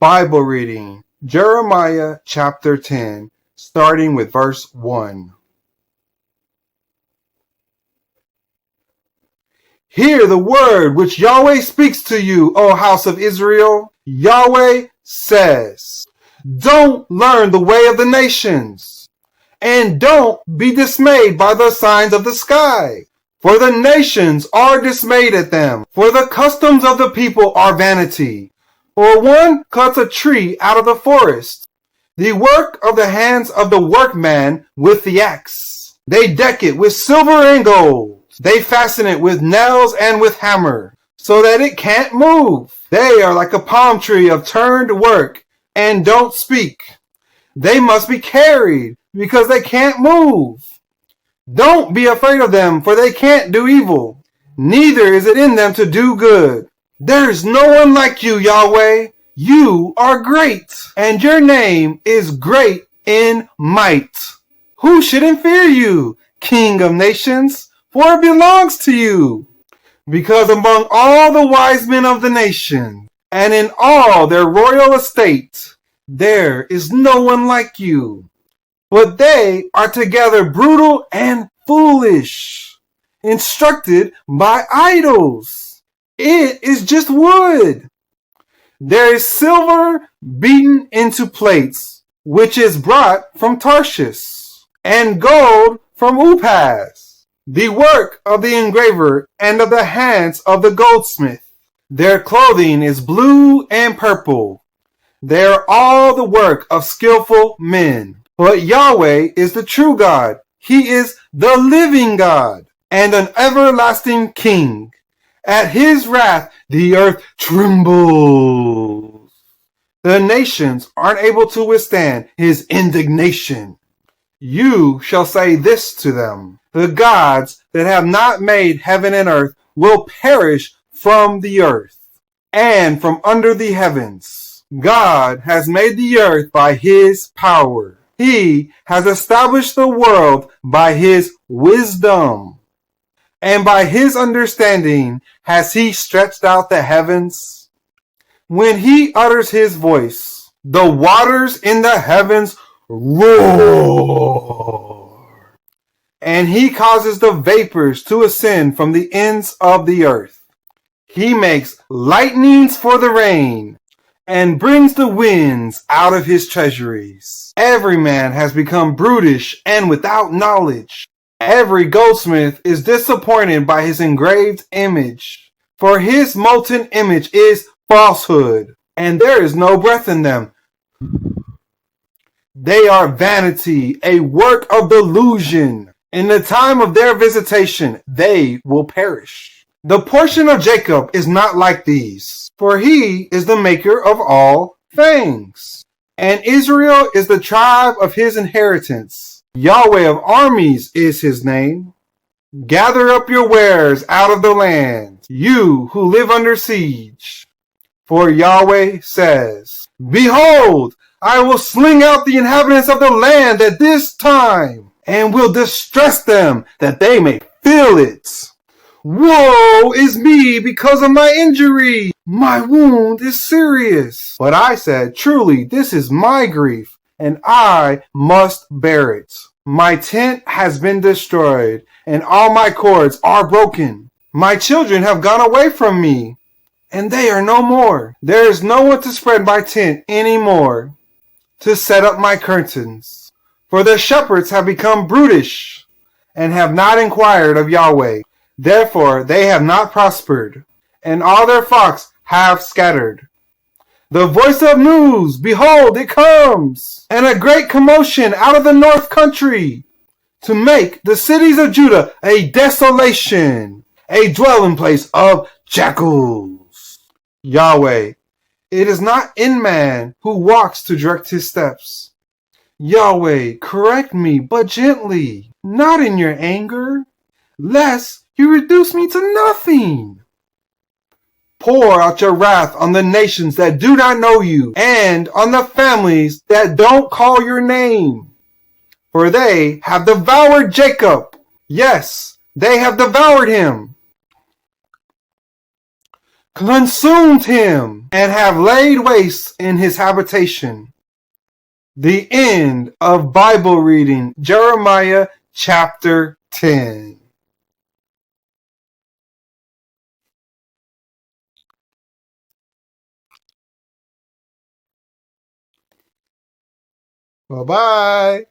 Bible reading, Jeremiah chapter 10, starting with verse 1. Hear the word which Yahweh speaks to you, O house of Israel. Yahweh says, don't learn the way of the nations, and don't be dismayed by the signs of the sky. For the nations are dismayed at them, for the customs of the people are vanity. For one cuts a tree out of the forest, the work of the hands of the workman with the axe. They deck it with silver and gold. They fasten it with nails and with hammer, so that it can't move. They are like a palm tree of turned work and don't speak. They must be carried because they can't move. Don't be afraid of them, for they can't do evil. Neither is it in them to do good. There is no one like you, Yahweh. You are great, and your name is great in might. Who shouldn't fear you, King of nations? For it belongs to you. Because among all the wise men of the nation, and in all their royal estate, there is no one like you. But they are together brutal and foolish, instructed by idols. It is just wood. There is silver beaten into plates, which is brought from Tarshish, and gold from Upaz, the work of the engraver and of the hands of the goldsmith. Their clothing is blue and purple. They are all the work of skillful men. But Yahweh is the true God. He is the living God and an everlasting King. At his wrath, the earth trembles. The nations aren't able to withstand his indignation. You shall say this to them: the gods that have not made heaven and earth will perish from the earth and from under the heavens. God has made the earth by his power. He has established the world by his wisdom, and by his understanding has he stretched out the heavens. When he utters his voice, the waters in the heavens roar, and he causes the vapors to ascend from the ends of the earth. He makes lightnings for the rain, and brings the winds out of his treasuries. Every man has become brutish and without knowledge. Every goldsmith is disappointed by his engraved image, for his molten image is falsehood, and there is no breath in them. They are vanity, a work of delusion. In the time of their visitation, they will perish. The portion of Jacob is not like these, for he is the maker of all things, and Israel is the tribe of his inheritance. Yahweh of armies is his name. Gather up your wares out of the land, you who live under siege. For Yahweh says, behold, I will sling out the inhabitants of the land at this time, and will distress them that they may feel it. Woe is me because of my injury. My wound is serious. But I said, truly, this is my grief, and I must bear it. My tent has been destroyed, and all my cords are broken. My children have gone away from me, and they are no more. There is no one to spread my tent any more, to set up my curtains. For the shepherds have become brutish, and have not inquired of Yahweh. Therefore they have not prospered, and all their flocks have scattered. The voice of news, behold, it comes, and a great commotion out of the north country, to make the cities of Judah a desolation, a dwelling place of jackals. Yahweh, it is not in man who walks to direct his steps. Yahweh, correct me, but gently, not in your anger, lest you reduce me to nothing. Pour out your wrath on the nations that do not know you, and on the families that don't call your name. For they have devoured Jacob. Yes, they have devoured him. consumed him, and have laid waste in his habitation. The end of Bible reading, Jeremiah chapter 10. Bye-bye.